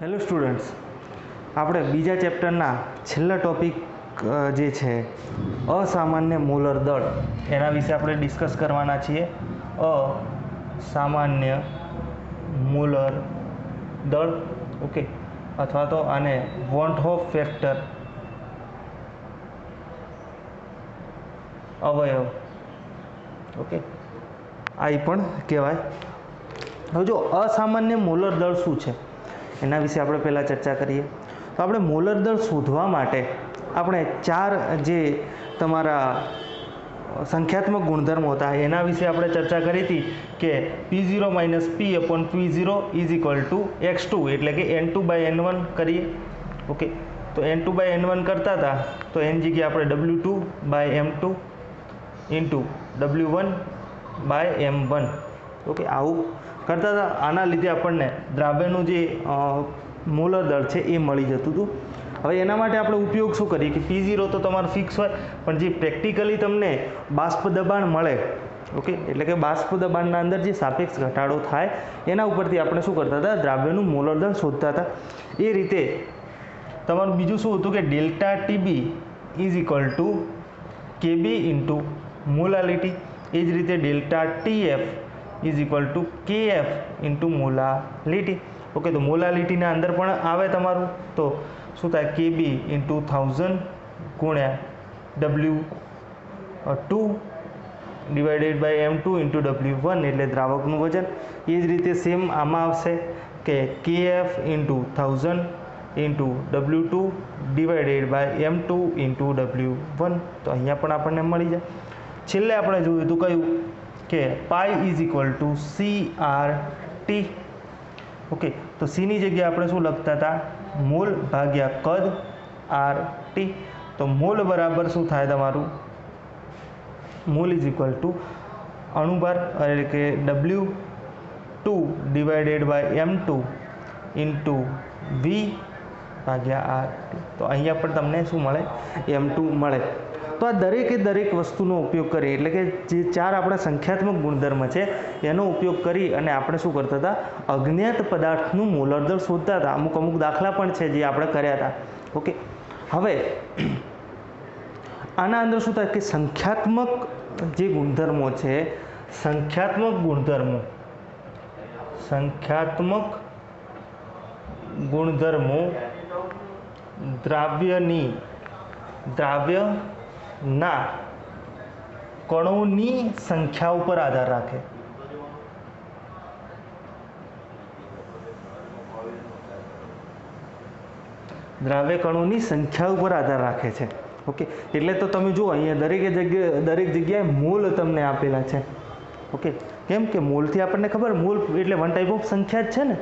Hello students, આપણે બીજા ચેપ્ટરના છેલ્લા ટોપિક જે છે અસામાન્ય મોલર દળ એના વિશે આપણે ડિસ્કસ કરવાના છીએ. અસામાન્ય મોલર દળ, ઓકે, અથવા તો આને વોન્ટ હોફ ફેક્ટર અવયવ, ઓકે, આ પણ કહેવાય. હવે જો અસામાન્ય મોલર દળ શું છે એના વિશે આપણે પહેલાં ચર્ચા કરીએ. તો આપણે મોલર દળ શોધવા માટે આપણે ચાર જે તમારા સંખ્યાત્મક ગુણધર્મો હતા એના વિશે આપણે ચર્ચા કરી હતી કે P0 - P/P0 is equal two x2 એટલે કે n2/n1 કરીએ. ઓકે, તો n2/n1 કરતા હતા તો n જગ્યાએ આપણે W2/m2 ઇન્ટુ W1/m1, ઓકે, આવું કરતા હતા. આના લીધે આપણને દ્રાવ્યનું જે મોલર દળ છે એ મળી જતું હતું. હવે એના માટે આપણે ઉપયોગ શું કરીએ કે P0 તો તમારું ફિક્સ હોય, પણ જે પ્રેક્ટિકલી તમને બાષ્પ દબાણ મળે, ઓકે, એટલે કે બાષ્પ દબાણના અંદર જે સાપેક્ષ ઘટાડો થાય એના ઉપરથી આપણે શું કરતા હતા, દ્રાવ્યનું મોલર દળ શોધતા હતા. એ રીતે તમારું બીજું શું હતું કે delta TB is equal to KB into molality. એ જ રીતે delta TF is equal to KF into molality. Okay, તો મોલાલિટીના અંદર પણ આવે તમારું, તો શું થાય KB ઇન્ટુ 1000 ગુણ્યા W2 divided by M2 into W1 એટલે દ્રાવકનું વજન. એ જ રીતે સેમ આમાં આવશે કે KF into 1000 into W2 divided by M2 into W1. તો અહીંયા પણ આપણને મળી જાય. છેલ્લે આપણે જોયું હતું કયું કે પાઈ is equal two CRT. Okay, તો સીની જગ્યાએ આપણે શું લખતા હતા, મોલ ભાગ્યા કદ RT. તો મોલ બરાબર શું થાય તમારું, મોલ ઇઝ ઇક્વલ ટુ અણુભાર એટલે કે W2 divided by M2 into V ભાગ્યા RT. તો અહીંયા પણ તમને શું મળે, M2 મળે. તો આ દરેકે દરેક વસ્તુનો ઉપયોગ કરી, એટલે કે જે ચાર આપણા સંખ્યાત્મક ગુણધર્મ છે એનો ઉપયોગ કરી અને આપણે શું કરતા હતા, અજ્ઞાત પદાર્થનું મોલર દળ શોધતા હતા. અમુક દાખલા પણ છે જે આપણે કર્યા હતા. ઓકે, હવે આના અંદર શું થાય કે સંખ્યાત્મક જે ગુણધર્મો છે, સંખ્યાત્મક ગુણધર્મો દ્રાવ્યના કણોની સંખ્યા ઉપર આધાર રાખે. દ્રાવ્ય કણોની સંખ્યા ઉપર આધાર રાખે છે. ઓકે, એટલે તો તમે જુઓ અહીંયા દરેક જગ્યાએ મોલ તમને આપેલા છે. ઓકે, કેમ કે મોલથી આપણને ખબર, મોલ એટલે વન ટાઈપ ઓફ સંખ્યા જ છે ને.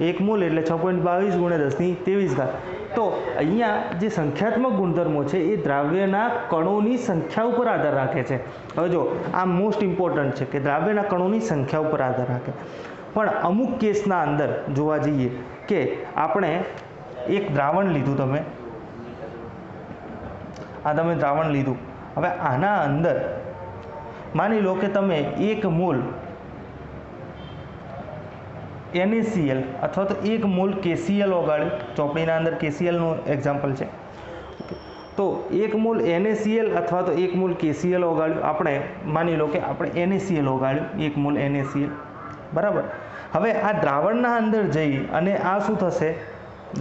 એક મોલ એટલે 6.22 ગુણ્યા 10⁻23. તો અહીંયા જે સંખ્યાત્મક ગુણધર્મો છે એ દ્રાવ્યના કણોની સંખ્યા ઉપર આધાર રાખે છે. હવે જો આ મોસ્ટ ઇમ્પોર્ટન્ટ છે કે દ્રાવ્યના કણોની સંખ્યા ઉપર આધાર રાખે. પણ અમુક કેસના અંદર જોવા જઈએ કે આપણે એક દ્રાવણ લીધું, તમે દ્રાવણ લીધું. હવે આના અંદર માની લો કે તમે 1 મોલ NaCl અથવા તો 1 મોલ KCl ઓગાળ્યું. ચોપડીના અંદર KCl નું એક્ઝામ્પલ છે. તો 1 મોલ NaCl અથવા તો 1 મોલ KCl ઓગાળ્યું. આપણે માની લો કે આપણે NaCl ઓગાળ્યું, 1 મોલ NaCl, બરાબર. હવે આ દ્રાવણના અંદર જઈ અને આ શું થશે,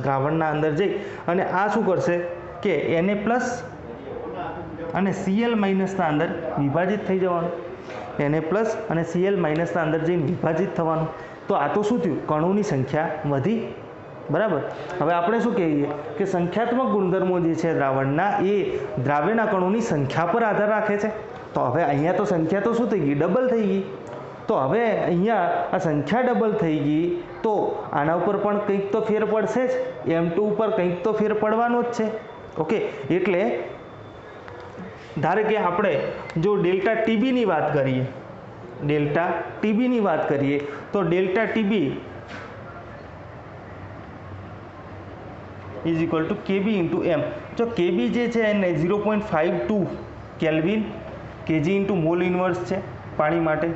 દ્રાવણના અંદર જઈ અને આ શું કરશે કે Na પ્લસ અને Cl માઇનસના અંદર વિભાજિત થઈ જવાનું. Na પ્લસ અને Cl માઇનસના અંદર જઈને વિભાજિત થવાનું. તો આ તો શું થયું, કણોની સંખ્યા વધી, બરાબર. હવે આપણે શું કહીએ કે સંખ્યાત્મક ગુણધર્મો જે છે દ્રાવણના એ દ્રાવ્યના કણોની સંખ્યા પર આધાર રાખે છે. તો હવે અહીંયા તો સંખ્યા તો શું થઈ ગઈ, ડબલ થઈ ગઈ. તો હવે અહીંયા આ સંખ્યા ડબલ થઈ ગઈ તો આના ઉપર પણ કંઈક તો ફેર પડશે જ, M2 ઉપર કંઈક તો ફેર પડવાનો જ છે. ઓકે, એટલે ધારો કે આપણે જો ડેલ્ટા ટીબીની વાત કરીએ, તો delta TB is equal to KB into M. જો KB જે છે એને 0.52 kelvin kg into mall inverse છે પાણી માટે.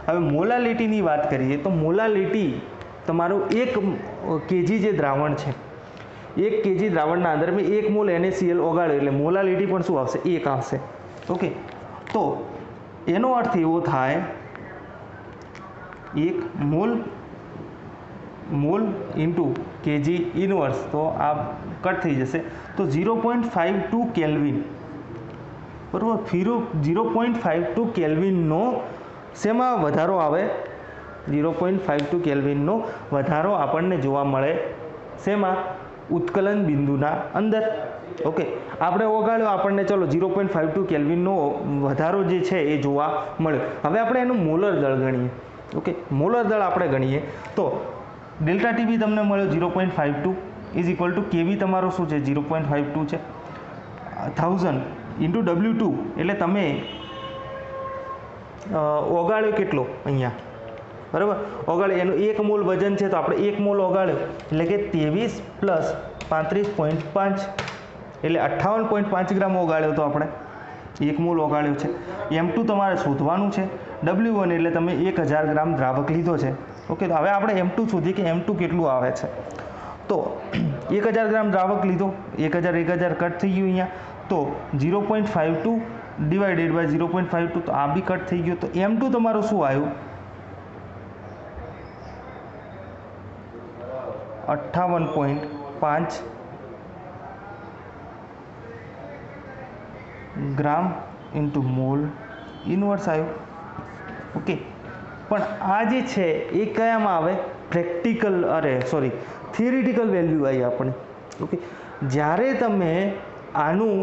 હવે મોલાલિટીની વાત કરીએ તો મોલાલિટી તમારું 1 kg જે દ્રાવણ છે, 1 kg દ્રાવણના અંદર મેં 1 મોલ NaCl ઓગાળ્યો એટલે મોલાલિટી પણ શું આવશે? 1 આવશે. ઓકે, તો એનો અર્થ એવો થાય 1 મોલ ઇન્ટુ kg ઇનવર્સ, તો આ કટ થઈ જશે, તો 0.52 કેલ્વિન, બરાબર. 0.52 કેલ્વિનનો શેમાં વધારો આવે? 0.52 કેલ્વિનનો વધારો આપણને જોવા મળે શેમાં? ઉત્કલન બિંદુના અંદર. ઓકે, આપણે ઓગાળ્યો, આપણને ચલો 0.52 કેલ્વિનનો વધારો જે છે એ જોવા મળ્યો. હવે આપણે એનું મોલર દળ ગણીએ. ઓકે, મોલર દળ આપણે ગણીએ તો ડેલ્ટા ટીબી તમને મળ્યો 0.52 ઇઝ ઇક્વલ ટુ કેવી તમારો શું છે? 0.52 છે. 1000 ઇન્ટુ W2 એટલે તમે ઓગાળ્યો કેટલો અહીંયા, બરાબર? ઓગાળ્યો એનું 1 મોલ વજન છે, તો આપણે 1 મોલ ઓગાળ્યો એટલે કે 23 પ્લસ 35.5 એટલે 58.5 ગ્રામ ઓગાળ્યો, તો આપણે 1 મોલ ઓગાળ્યો છે. M2 તમારે શોધવાનું છે. W1 એટલે તમે 1000 ગ્રામ દ્રાવક લીધો છે. ઓકે, તો હવે આપણે M2 શોધીએ કે M2 કેટલું આવે છે. તો 1000 ગ્રામ દ્રાવક લીધો, 1000 કટ થઈ ગયું અહીંયા, તો 0.52 ડિવાઇડેડ બાય 0.52, તો આ બી કટ થઈ ગયો. તો M2 તમારું શું આવ્યું? 58.5 ગ્રામ ઇન્ટુ મોલ ઇનવર્સ આવ્યું. ઓકે, પણ આ જે છે એ કયામાં આવે? થિયરિટિકલ વેલ્યુ આવી આપણે. ઓકે, જ્યારે તમે આનું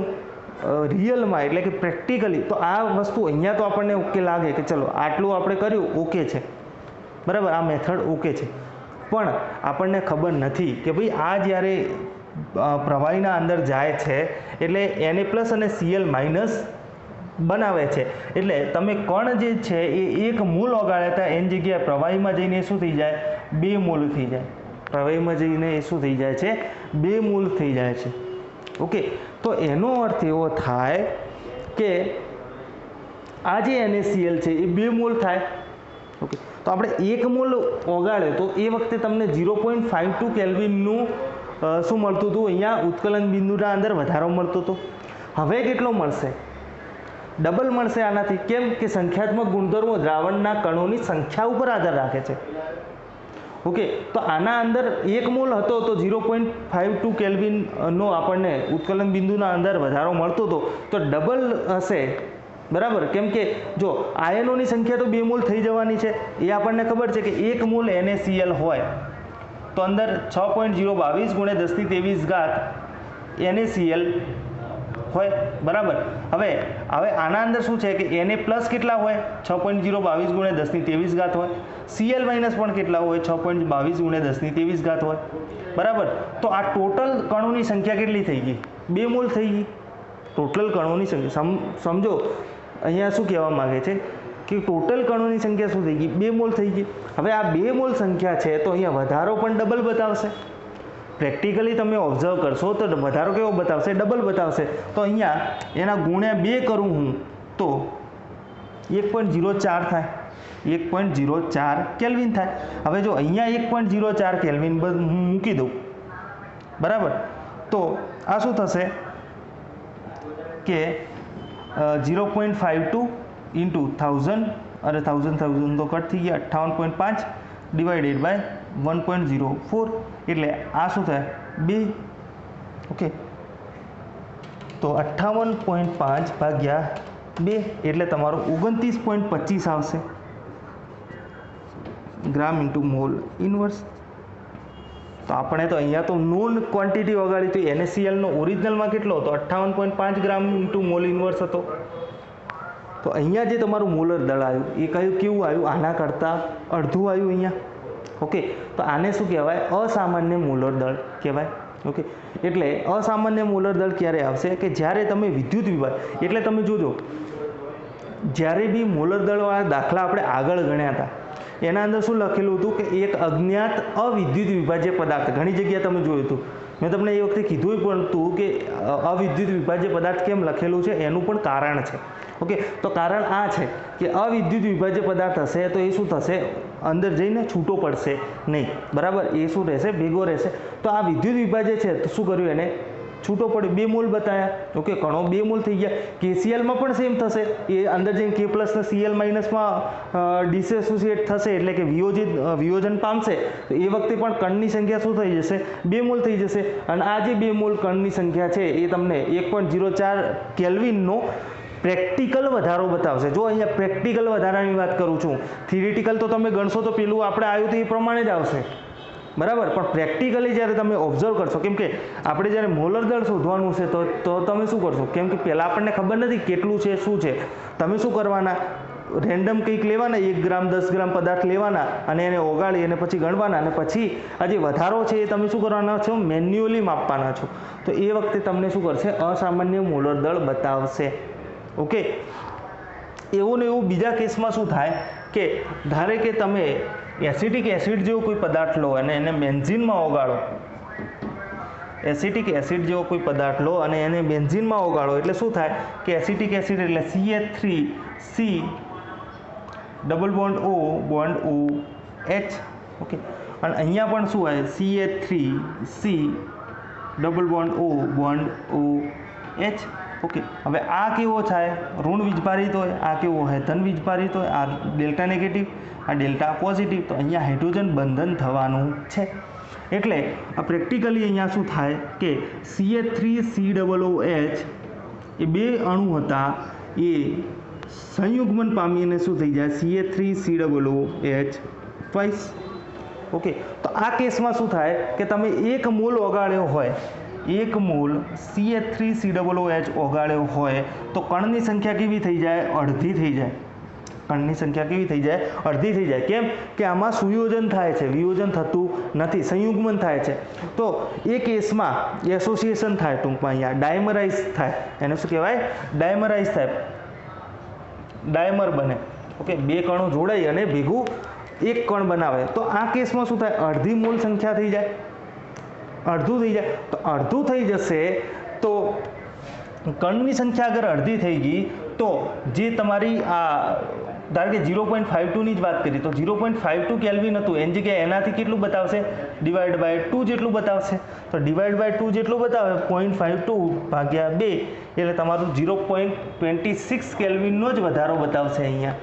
રિયલમાં એટલે કે પ્રેક્ટિકલી, તો આ વસ્તુ અહીંયા તો આપણને ઓકે લાગે કે ચલો આટલું આપણે કર્યું, ઓકે છે, બરાબર, આ મેથડ ઓકે છે. પણ આપણને ખબર નથી કે ભાઈ આ જ્યારે પ્રવાહીના અંદર જાય છે એટલે Na+ અને Cl- બનાવે છે, એટલે તમે કણ જે છે એ 1 મોલ ઓગાળ્યા હતા એની જગ્યાએ પ્રવાહીમાં જઈને શું થઈ જાય? 2 મોલ થઈ જાય. પ્રવાહીમાં જઈને એ શું થઈ જાય છે? 2 મોલ થઈ જાય છે. ઓકે, તો એનો અર્થ એવો થાય કે આ જે NaCl છે એ 2 મોલ થાય. ઓકે, તો આપણે 1 મોલ ઓગાળ્યો તો એ વખતે તમને 0.52 કેલ્વિનનું શું મળતું હતું? અહીંયા ઉત્કલન બિંદુના અંદર વધારો મળતો હતો. હવે કેટલો મળશે? ડબલ મળશે આનાથી. કેમ કે સંખ્યાત્મક ગુણધર્મો દ્રાવણના કણોની સંખ્યા ઉપર આધાર રાખે છે. ઓકે, તો આના અંદર 1 મોલ હતો તો 0.52 કેલ્વિનનો આપણને ઉત્કલન બિંદુના અંદર વધારો મળતો હતો, તો ડબલ હશે, બરાબર. કેમ કે જો આયનોની સંખ્યા તો 2 મોલ થઈ જવાની છે, એ આપણને ખબર છે કે 1 મોલ NaCl હોય તો અંદર 6.022 × 1023 NaCl હોય, બરાબર. હવે આના અંદર શું છે કે Na+ કેટલા હોય? 6.022 × 1023 હોય. Cl- પણ કેટલા હોય? 6.22 × 1023 હોય, બરાબર. તો આ ટોટલ કણોની સંખ્યા કેટલી થઈ ગઈ? 2 મોલ થઈ ગઈ. ટોટલ કણોની સંખ્યા સમજો, અહીંયા શું કહેવા માગે છે કે ટોટલ કણોની સંખ્યા શું થઈ ગઈ? 2 મોલ થઈ ગઈ. હવે આ 2 મોલ સંખ્યા છે તો અહીંયા વધારો પણ ડબલ બતાવશે. પ્રેક્ટિકલી તમે ઓબ્ઝર્વ કરશો તો વધારો કેવો બતાવશે? ડબલ બતાવશે. તો અહીંયા એના ગુણ્યા 2 કરું હું તો 1.04 થાય, 1.04 કેલ્વિન થાય. હવે જો અહીંયા 1.04 કેલ્વિન હું મૂકી દઉં, બરાબર, તો આ શું થશે કે 0.52 ઇન્ટુ 1000 અને 1000 તો કટ થઈ ગયા, 58.5 ડિવાઇડેડ બાય 1.04 એટલે આ શું થાય? 2. ઓકે, તો 58.5 ભાગ્યા 2 એટલે તમારું 29.25 આવશે ગ્રામ ઇન્ટુ મોલ ઇનવર્સ. તો આપણે તો અહીંયા તો નોન ક્વોન્ટિટી વગાડી તો NaClનો ઓરિજિનલમાં કેટલો હતો? 58.5 ગ્રામ ઇન્ટુ મોલ ઇનવર્સ હતો. તો અહીંયા જે તમારું મોલર દળ આવ્યું એ કેવું આવ્યું? આના કરતાં અડધું આવ્યું અહીંયા. ઓકે, તો આને શું કહેવાય? અસામાન્ય મોલર દળ કહેવાય. ઓકે, એટલે અસામાન્ય મોલર દળ ક્યારે આવશે? કે જ્યારે તમે વિદ્યુત વિભાગ, એટલે તમે જોજો જ્યારે બી મોલર દળવાળા દાખલા આપણે આગળ ગણ્યા હતા એના અંદર શું લખેલું હતું કે એક અજ્ઞાત અવિદ્યુત વિભાજ્ય પદાર્થ, ઘણી જગ્યાએ તમે જોયું હતું, મેં તમને એ વખતે કીધું પણ હતું કે અવિદ્યુત વિભાજ્ય પદાર્થ કેમ લખેલું છે એનું પણ કારણ છે. ઓકે, તો કારણ આ છે કે અવિદ્યુત વિભાજ્ય પદાર્થ હશે તો એ શું થશે? અંદર જઈને છૂટો પડશે નહીં, બરાબર, એ શું રહેશે, ભેગો રહેશે. તો આ વિદ્યુત વિભાજ્ય છે તો શું કર્યું, એને છૂટો પડ્યો, 2 મોલ બતાવ્યા. ઓકે, કણો 2 મોલ થઈ ગયા. કેસીએલમાં પણ સેમ થશે, એ અંદર જઈને કે પ્લસ ને સીએલ માઇનસમાં ડિસોસિએટ થશે, એટલે કે વિયોજન પામશે. તો એ વખતે પણ કણની સંખ્યા શું થઈ જશે, 2 મોલ થઈ જશે. અને આ જે 2 મોલ કણની સંખ્યા છે એ તમને 1.04 કેલ્વિનનો પ્રેક્ટિકલ વધારો બતાવશે. જો અહીંયા પ્રેક્ટિકલ વધારાની વાત કરું છું, થિયરિટિકલ તો તમે ગણશો તો પેલું આપણે આવ્યું તો એ પ્રમાણે જ આવશે, બરાબર, પણ પ્રેક્ટિકલી જ્યારે તમે ઓબ્ઝર્વ કરશો, કેમ કે આપણે જ્યારે મોલર દળ શોધવાનું છે તો તમે શું કરશો, કેમ કે પહેલાં આપણને ખબર નથી કેટલું છે શું છે, તમે શું કરવાના, રેન્ડમ કંઈક લેવાના, 1 ગ્રામ 10 ગ્રામ પદાર્થ લેવાના અને એને ઓગાળી અને પછી ગણવાના, અને પછી આ જે વધારો છે એ તમે શું કરવાના છો, મેન્યુઅલી માપવાના છો. તો એ વખતે તમને શું કરશે, અસામાન્ય મોલર દળ બતાવશે. ઓકે, એવું ને એવું બીજા કેસમાં શું થાય કે ધારે કે તમે એસિટિક એસિડ જેવો કોઈ પદાર્થ લો અને એને બેન્ઝીનમાં ઓગાળો, એસિટિક એસિડ જેવો કોઈ પદાર્થ લો અને એને બેન્ઝીનમાં ઓગાળો, એટલે શું થાય કે એસિટિક એસિડ એટલે CH3C double bond O bond OH. Okay, અને અહીંયા પણ શું હોય, CH3C double bond O bond OH. Okay, હવે આ કેવો થાય, ઋણ વીજભારિત હોય, આ કેવો હોય, ધન વીજભારિત હોય, આ ડેલ્ટા નેગેટિવ, આ ડેલ્ટા પોઝિટિવ. તો અહીંયા હાઇડ્રોજન બંધન થવાનું છે. એટલે આ પ્રેક્ટિકલી અહીંયા શું થાય કે CH3COOH એ 2 અણુ હતા, એ સંયુગ્મન પામીને શું થઈ જાય, CH3COOH ટ્વાઇસ. ઓકે, તો આ કેસમાં શું થાય કે તમે 1 મોલ ઓગાળ્યો હોય, 1 મોલ CH3COOH ઓગાળ્યો હોય તો કણની સંખ્યા કેવી થઈ જાય, અડધી થઈ જાય. કણની સંખ્યા કેવી થઈ જાય, અડધી થઈ જાય. કેમ કે આમાં સુયોજન થાય છે, વિયોજન થતું નથી, સંયુગ્મન થાય છે. તો એ કેસમાં એસોસિએશન થાય, ટૂંકમાં અહીંયા ડાયમરાઇઝ થાય. એને શું કહેવાય, ડાયમરાઇઝ થાય, ડાયમર બને. ઓકે, 2 કણો જોડાઈ અને ભેગું 1 કણ બનાવે. તો આ કેસમાં શું થાય, અડધી મોલ સંખ્યા થઈ જાય, અડધું થઈ જાય. તો અડધું થઈ જશે તો કણની સંખ્યા અગર અડધી થઈ ગઈ તો જે તમારી આ ધારો કે 0.52ની જ વાત કરીએ તો 0.52 કેલ્વિન હતું, એની જગ્યાએ એનાથી કેટલું બતાવશે, ડિવાઈડ બાય 2 જેટલું બતાવશે. તો ડિવાઈડ બાય 2 જેટલું બતાવે, 0.52 ભાગ્યા 2 એટલે તમારું 0.26 કેલ્વિનનો જ વધારો બતાવશે. અહીંયા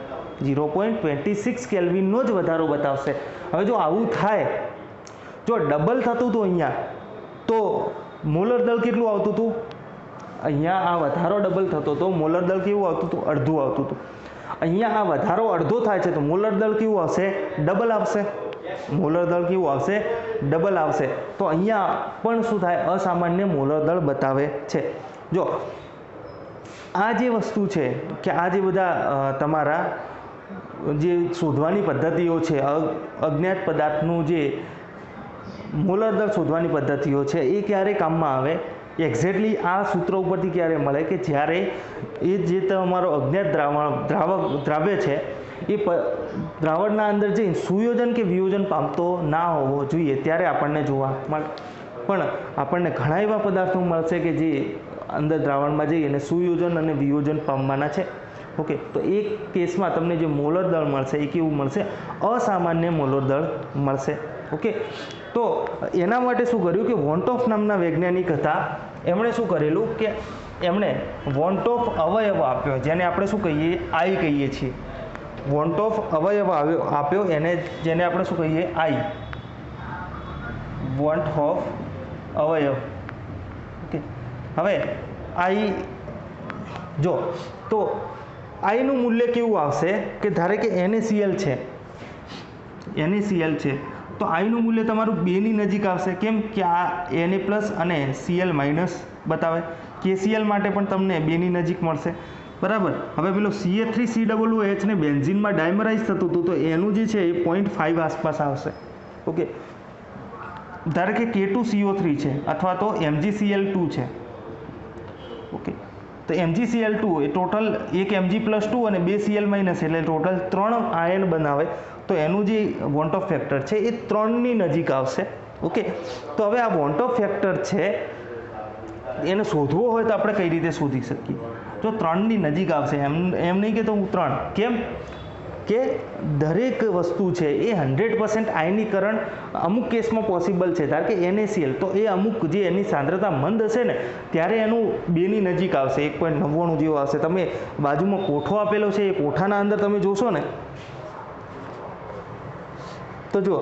0.26 કેલ્વિનનો જ વધારો બતાવશે. હવે જો આવું થાય, જો ડબલ થતું હતું અહીંયા તો મોલર દળ કેટલું આવતું હતું, અહીંયા આ વધારો ડબલ થતો હતો, મોલર દળ કેવું આવતું હતું, અડધું આવતું હતું. અહીંયા આ વધારો અડધો થાય છે તો મોલર દળ કેવું આવશે, ડબલ આવશે. મોલર દળ કેવું આવશે, ડબલ આવશે. તો અહીંયા પણ શું થાય, અસામાન્ય મોલર દળ બતાવે છે. જો આ જે વસ્તુ છે કે આ જે બધા તમારા જે શોધવાની પદ્ધતિઓ છે, અજ્ઞાત પદાર્થનું જે મોલર દળ શોધવાની પદ્ધતિઓ છે, એ ક્યારે કામમાં આવે, એક્ઝેક્ટલી આ સૂત્ર ઉપરથી ક્યારે મળે કે જ્યારે એ જે તમારો અજ્ઞાત દ્રાવ્ય છે એ દ્રાવણના અંદર જઈને સુયોજન કે વિયોજન પામતો ના હોવો જોઈએ, ત્યારે આપણને જોવા મળે. પણ આપણને ઘણા એવા પદાર્થો મળશે કે જે અંદર દ્રાવણમાં જઈ અને સુયોજન અને વિયોજન પામવાના છે. ઓકે, તો એક કેસમાં તમને જે મોલર દળ મળશે એ કેવું મળશે, અસામાન્ય મોલર દળ મળશે. ઓકે, તો એના માટે શું કર્યું કે વોન્ટોફ નામના વૈજ્ઞાનિક હતા, એમણે શું કરેલું કે એમણે વોન્ટોફ અવયવ આપ્યો, જેને આપણે શું કહીએ, આઈ કહીએ છીએ. વોન્ટોફ અવયવ આપ્યો એને, જેને આપણે શું કહીએ, આઈ, વોન્ટોફ અવયવ. ઓકે, હવે આઈ જો તો આઈનું મૂલ્ય કેવું આવશે કે ધારે કે NaCl છે, NaCl છે તો આઈનું મૂલ્ય તમારું 2ની નજીક આવશે. કેમ કે આ Na+ અને Cl- બતાવે. KCl માટે પણ તમને 2ની નજીક મળશે, બરાબર. હવે પેલો CH3COOH ને બેન્ઝીનમાં ડાયમરાઇઝ થતું હતું તો એનું જે છે એ 0.5 આસપાસ આવશે. ઓકે, ધારો કે K2CO3 છે અથવા તો MgCl2 છે. ઓકે, તો MgCl2 એ ટોટલ એક Mg+2 અને 2 Cl- એટલે ટોટલ 3 આયન બનાવે. તો એનું જે વોન્ટોફ ફેક્ટર છે એ 3ની નજીક આવશે. ઓકે, તો હવે આ વોન્ટોફ ફેક્ટર છે એને શોધવો હોય તો આપણે કઈ રીતે શોધી શકીએ, જો 3ની નજીક આવશે, એમ નહીં કે તો હું 3, કેમ કે દરેક વસ્તુ છે એ 100% આયનીકરણ અમુક કેસમાં પોસિબલ છે. ધારો કે NaCl, તો એ અમુક જે એની સાંદ્રતા મંદ હશે ને ત્યારે એનું 2ની નજીક આવશે, 1.99 જેવો આવશે. તમે બાજુમાં કોઠો આપેલો છે, એ કોઠાના અંદર તમે જોશો ને તો જો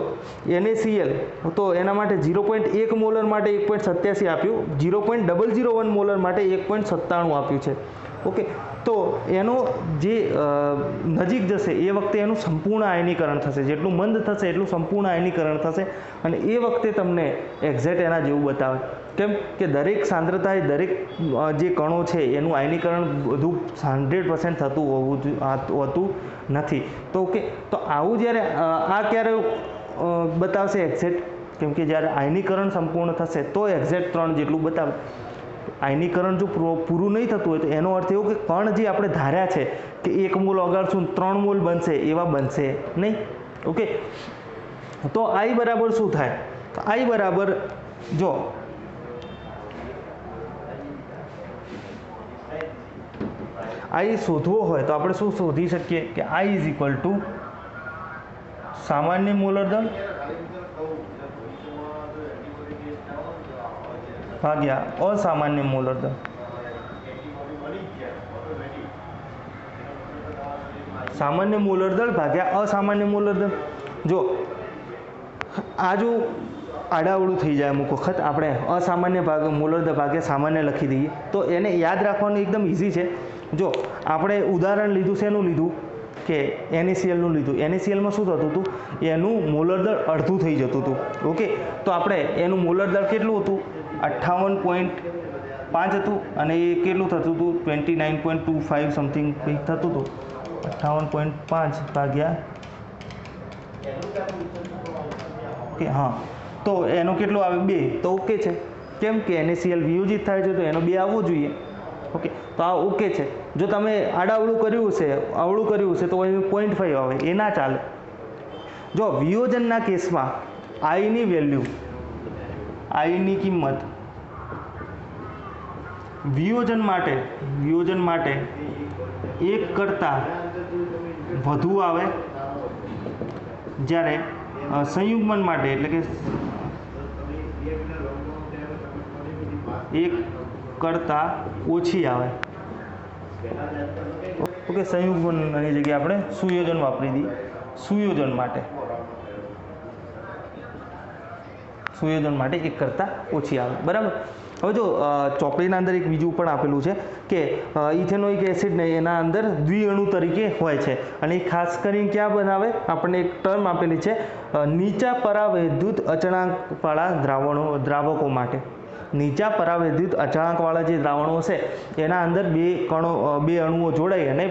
NaCl તો એના માટે 0.1 મોલર માટે 1.87 આપ્યું, 0.001 મોલર માટે 1.97 આપ્યું છે. ઓકે, તો એનો જે નજીક જશે એ વખતે એનું સંપૂર્ણ આયનીકરણ થશે, જેટલું મંદ થશે એટલું સંપૂર્ણ આયનીકરણ થશે, અને એ વખતે તમને એક્ઝેક્ટ એના જેવું બતાવે. કેમ કે દરેક સાંદ્રતાએ દરેક જે કણો છે એનું આયનીકરણ બધું 100% થતું હોતું નથી. તો ઓકે, તો આવું જ્યારે આ ક્યારે બતાવશે એક્ઝેક્ટ, કેમ કે જ્યારે આયનીકરણ સંપૂર્ણ થશે તો એક્ઝેક્ટ 3 જેટલું બતાવે. આયનીકરણ જો પૂરું નહીં થતું હોય તો એનો અર્થ એવો કે કણ જે આપણે ધાર્યા છે કે 1 મોલ ઓગાળશું 3 મોલ બનશે, એવા બનશે નહીં. ઓકે, તો I બરાબર શું થાય? તો I બરાબર, જો I શોધવો હોય તો આપણે શું શોધી શકીએ કે I ઇઝ ઇક્વલ ટુ સામાન્ય મોલર દળ ભાગ્યા અસામાન્ય મોલર દળ. સામાન્ય મોલર દળ ભાગ્યા અસામાન્ય મોલર દળ. જો આ જો આડાવડું થઈ જાય અમુક વખત, આપણે અસામાન્ય મોલર દળ ભાગ્યા સામાન્ય લખી દઈએ તો એને યાદ રાખવાનું એકદમ ઇઝી છે. જો આપણે ઉદાહરણ લીધું છે, એનું લીધું કે NaClનું લીધું. NaClમાં શું થતું હતું, એનું મોલર દળ અડધું થઈ જતું હતું. ઓકે, તો આપણે એનું મોલર દળ કેટલું હતું, 58.5 હતું, અને એ કેટલું થતું હતું, 29.25 સમથિંગ કંઈક થતું હતું. 58.5 ભાગ્યા, ઓકે હા, તો એનો કેટલો આવે, 2. તો ઓકે છે. કેમ કે NaCl વિયોજિત થાય છે તો એનો 2 આવવો જોઈએ. ઓકે, તો આ ઓકે છે. જો તમે આડાવડું કર્યું છે, અવળું કર્યું છે તો અહીં 0.5 આવે, એ ના ચાલે. જો વિયોજનના કેસમાં આઈની વેલ્યુ, આઈની કિંમત વિયોજન માટે 1 કરતાં વધુ આવે, જ્યારે સંયુગ્મન માટે એટલે કે 1 કરતાં ઓછી આવે. ઓકે, સંયુગ્મનની જગ્યાએ આપણે સુયોજન વાપરી દઈએ. સુયોજન માટે 1 કરતાં ઓછી આવે, બરાબર. હવે જો ચોપડીના અંદર એક બીજું પણ આપેલું છે કે ઇથેનોઇક એસિડ ને એના અંદર દ્વિઅણુ તરીકે હોય છે, અને એ ખાસ કરીને ક્યાં બનાવે, આપણને એક ટર્મ આપેલી છે નીચા પરાવૈદ્યુત અચળાંકવાળા દ્રાવકો માટે. નીચા પરાવૈદ્યુત અચળાંકવાળા જે દ્રાવણો છે એના અંદર બે અણુઓ જોડાઈ અને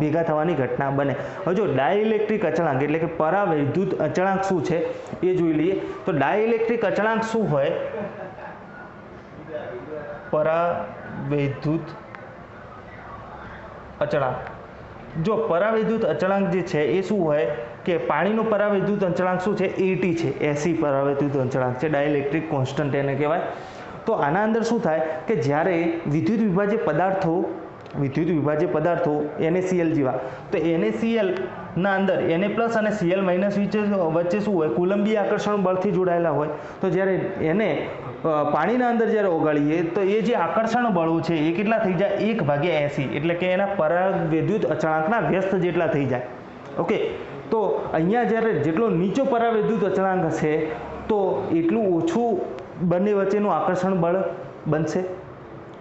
ભેગા થવાની ઘટના બને. હવે જો ડાઇલેક્ટ્રિક અચળાંક એટલે કે પરાવૈદ્યુત અચળાંક શું છે એ જોઈ લઈએ. તો ડાઇલેક્ટ્રિક અચળાંક શું હોય, પરાવૈદ્યુત અચળાંક. જો પરાવૈદ્યુત અચળાંક જે છે એ શું હોય કે પાણીનો પરાવૈદ્યુત અચળાંક શું છે, 80 છે, 80 પરાવૈદ્યુત અચળાંક છે, ડાઇલેક્ટ્રિક કોન્સ્ટન્ટ એને કહેવાય. તો આના અંદર શું થાય કે જ્યારે વિદ્યુત વિભાજ્ય પદાર્થો NaCl જેવા, તો NaClના અંદર Na+ અને Cl- વચ્ચે શું હોય, કુલંબીય આકર્ષણ બળથી જોડાયેલા હોય. તો જ્યારે એને પાણીના અંદર જ્યારે ઓગાળીએ તો એ જે આકર્ષણ બળો છે એ કેટલા થઈ જાય, 1/80, એટલે કે એના પરાવૈદ્યુત અચળાંકના વ્યસ્ત જેટલા થઈ જાય. ઓકે, તો અહીંયા જ્યારે જેટલો નીચો પરાવૈદ્યુત અચળાંક હશે તો એટલું ઓછું બંને વચ્ચેનું આકર્ષણ બળ બનશે.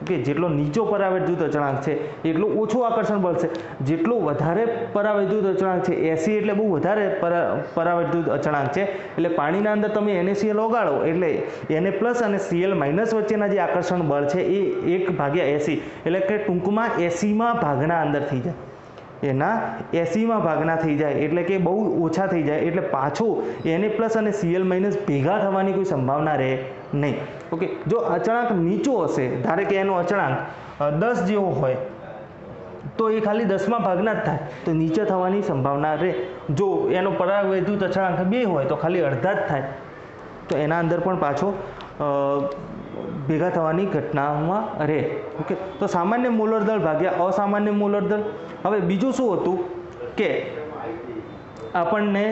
ઓકે, જેટલો નીચો પરાવૈદ્યુત અચળાંક છે એટલું ઓછું આકર્ષણ બળ છે. જેટલો વધારે પરાવૈદ્યુત અચળાંક છે, 80 એટલે બહુ વધારે પરાવૈદ્યુત અચળાંક છે, એટલે પાણીના અંદર તમે NaCl ઓગાળો એટલે Na+ અને Cl- વચ્ચેના જે આકર્ષણ બળ છે એ 1/80, એટલે કે ટૂંકમાં 80માં ભાગના અંદર થઈ જાય. એના 80માં ભાગના થઈ જાય એટલે કે બહુ ઓછા થઈ જાય, એટલે પાછું Na+ અને Cl- ભેગા થવાની કોઈ સંભાવના રહે નહીં. ઓકે, જો અચળાંક નીચો હશે, ધારે કે એનો અચળાંક 10 જેવો હોય તો એ ખાલી 10માં ભાગના જ થાય, તો નીચે થવાની સંભાવના રહે. જો એનો પરાવૈદ્યુત અચળાંક 2 હોય તો ખાલી અડધા જ થાય, તો એના અંદર પણ પાછો ભેગા થવાની ઘટનામાં રહે. ઓકે, તો સામાન્ય મોલર દળ ભાગ્યા અસામાન્ય મોલર દળ. હવે બીજું શું હતું કે આપણને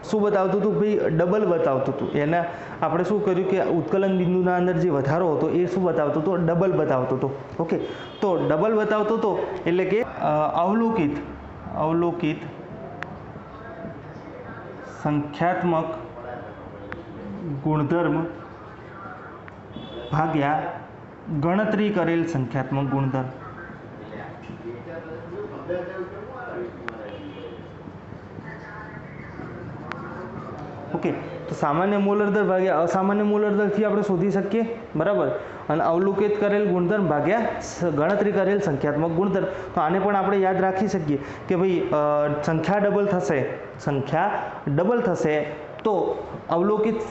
શું બતાવતું હતું ભાઈ, ડબલ બતાવતું હતું. એના આપણે શું કર્યું કે ઉત્કલન બિંદુના અંદર જે વધારો હતો એ શું બતાવતો હતો, ડબલ બતાવતો હતો. ઓકે, તો ડબલ બતાવતો હતો એટલે કે અવલોકિત સંખ્યાત્મક ગુણધર્મ ભાગ્યા ગણતરી કરેલ સંખ્યાત્મક ગુણધર્મ. ઓકે, તો સામાન્ય મોલર દર ભાગ્યા અસામાન્ય મોલર દરથી આપણે શોધી શકીએ, બરાબર. અને અવલોકિત કરેલ ગુણધર્મ ભાગ્યા ગણતરી કરેલ સંખ્યાત્મક ગુણધર્મ. તો આને પણ આપણે યાદ રાખી શકીએ કે ભાઈ સંખ્યા ડબલ થશે તો અવલોકિત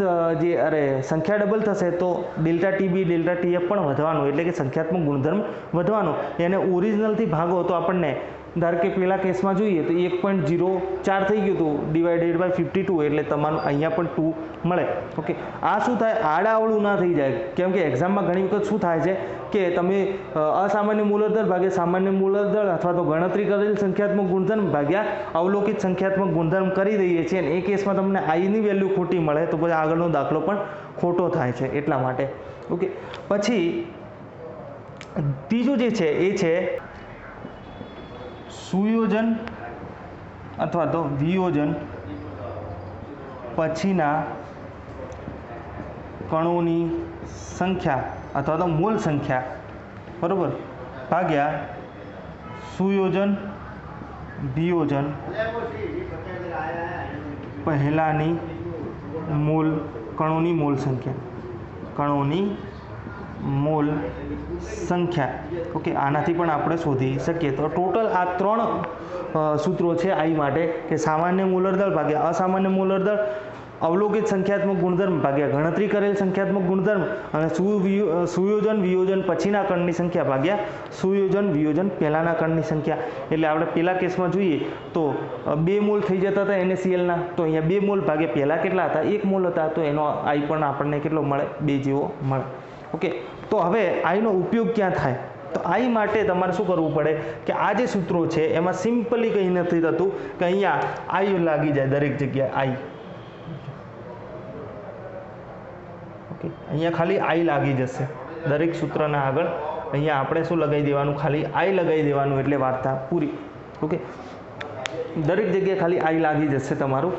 સંખ્યા ડબલ થશે તો ડેલ્ટા ટીબી ડેલ્ટા ટીએફ પણ વધવાનું, એટલે કે સંખ્યાત્મક ગુણધર્મ વધવાનો. એને ઓરિજિનલથી ભાગો તો આપણને ધારો કે પેલા કેસમાં જોઈએ તો 1.04 થઈ ગયું હતું ડિવાઇડેડ બાય 52, એટલે તમારું અહીંયા પણ 2 મળે. ઓકે, આ શું થાય, આડાઅવળું ના થઈ જાય. કેમ કે એક્ઝામમાં ઘણી વખત શું થાય છે કે તમે અસામાન્ય મૂલર દર ભાગ્યા સામાન્ય મૂલર દર અથવા તો ગણતરી કરેલ સંખ્યાત્મક ગુણધર્મ ભાગ્યા અવલોકિત સંખ્યાત્મક ગુણધર્મ કરી દઈએ છીએ, અને એ કેસમાં તમને આઈની વેલ્યુ ખોટી મળે તો પછી આગળનો દાખલો પણ ખોટો થાય છે, એટલા માટે. ઓકે, પછી ત્રીજું જે છે એ છે સુયોજન અથવા તો વિયોજન પછીના કણોની સંખ્યા અથવા તો મોલ સંખ્યા, બરાબર, ભાગ્યા સુયોજન વિયોજન પહેલાની કણોની મોલ સંખ્યા. ઓકે, આનાથી પણ આપણે શોધી શકીએ. તો ટોટલ આ 3 સૂત્રો છે આઈ માટે કે સામાન્ય મૂલર દર ભાગ્યા અસામાન્ય મૂલર દર, અવલોકિત સંખ્યાત્મક ગુણધર્મ ભાગ્યા ગણતરી કરેલ સંખ્યાત્મક ગુણધર્મ, અને સુયોજન વિયોજન પછીના કણની સંખ્યા ભાગ્યા સુયોજન વિયોજન પહેલાના કણની સંખ્યા. એટલે આપણે પહેલા કેસમાં જોઈએ તો 2 મોલ થઈ જતા હતા NaClના, તો અહીંયા 2 મોલ ભાગે પહેલા કેટલા હતા, 1 મોલ હતા, તો એનો આઈ પણ આપણને કેટલો મળે, 2 જેવો મળે. ઓકે, તો હવે આઈનો ઉપયોગ ક્યાં થાય, તો આઈ માટે તમારે શું કરવું પડે કે આ જે સૂત્રો છે એમાં સિમ્પલી કંઈ નથી થતું કે અહીંયા આઈ લાગી જાય દરેક જગ્યાએ આઈ. ઓકે, અહીંયા ખાલી આઈ લાગી જશે દરેક સૂત્રના આગળ. અહીંયા આપણે શું લગાવી દેવાનું, ખાલી આઈ લગાવી દેવાનું, એટલે વાર્તા પૂરી. ઓકે, દરેક જગ્યાએ ખાલી આઈ લાગી જશે તમારું.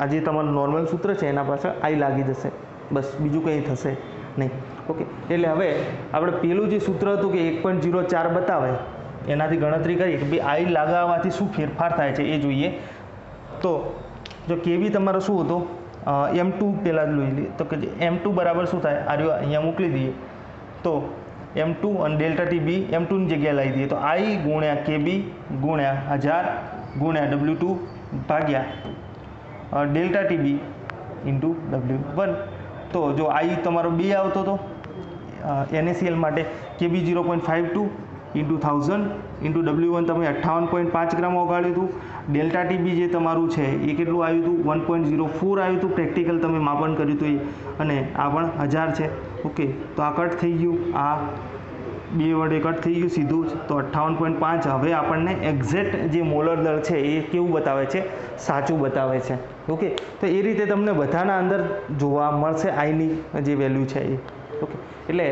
આ જે તમારું નોર્મલ સૂત્ર છે એના પાછળ આઈ લાગી જશે, બસ, બીજું કંઈ થશે નહીં. ઓકે, એટલે હવે આપણે પેલું જે સૂત્ર હતું કે 1.04 બતાવે એનાથી ગણતરી કરી કે ભાઈ આઈ લગાવવાથી શું ફેરફાર થાય છે એ જોઈએ. તો જો કેવી તમારો શું હતો M2 પહેલાં જ લઈ લઈએ તો કે M2 બરાબર શું થાય, અહીંયા મોકલી દઈએ તો M2 અને ડેલ્ટા ટીબી M2ની જગ્યાએ લાવી દઈએ તો I ગુણ્યા KB ગુણ્યા 1000 ગુણ્યા W2 ભાગ્યા ડેલ્ટા ટીબી ઇન્ટુ W1. તો જો I તમારો 2 આવતો હતો NaCl માટે, KB 0.52 ઇન્ટુ 1000 ઇન્ટુ W1 તમે 58.5 ગ્રામ ઓગાળ્યું હતું. ડેલ્ટા ટીબી જે તમારું છે એ કેટલું આવ્યું હતું, 1.04 આવ્યું હતું, પ્રેક્ટિકલ તમે માપન કર્યું હતું એ, અને આ પણ 1000 છે. ઓકે, તો આ કટ થઈ ગયું, આ 2 વડે કટ થઈ ગયું સીધું જ, તો 58.5. હવે આપણને એક્ઝેક્ટ જે મોલર દર છે એ કેવું બતાવે છે, સાચું બતાવે છે. ઓકે, તો એ રીતે તમને બધાના અંદર જોવા મળશે આઈની જે વેલ્યુ છે એ. ઓકે, એટલે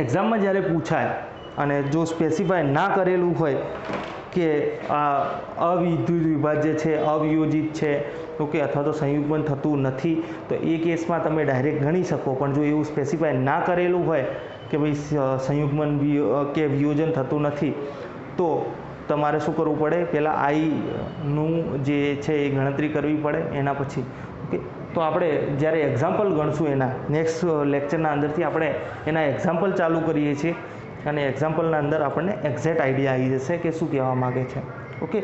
એક્ઝામમાં જ્યારે પૂછાય અને જો સ્પેસિફાય ના કરેલું હોય કે આ અવિદ્યુત વિભાજ્ય છે, અવિયોજિત છે, ઓકે, અથવા તો સંયુગ્મન થતું નથી, તો એ કેસમાં તમે ડાયરેક્ટ ગણી શકો. પણ જો એવું સ્પેસિફાય ના કરેલું હોય કે ભાઈ સંયુગ્મન કે વિયોજન થતું નથી, તો તમારે શું કરવું પડે, પહેલાં આઈનું જે છે એ ગણતરી કરવી પડે એના પછી. ઓકે, તો આપણે જ્યારે એક્ઝામ્પલ ગણશું એના નેક્સ્ટ લેક્ચરના અંદરથી આપણે એના એક્ઝામ્પલ ચાલુ કરીએ છીએ, અને એક્ઝામ્પલના અંદર આપણને એક્ઝેક્ટ આઈડિયા આવી જશે કે શું કહેવા માગે છે. ઓકે,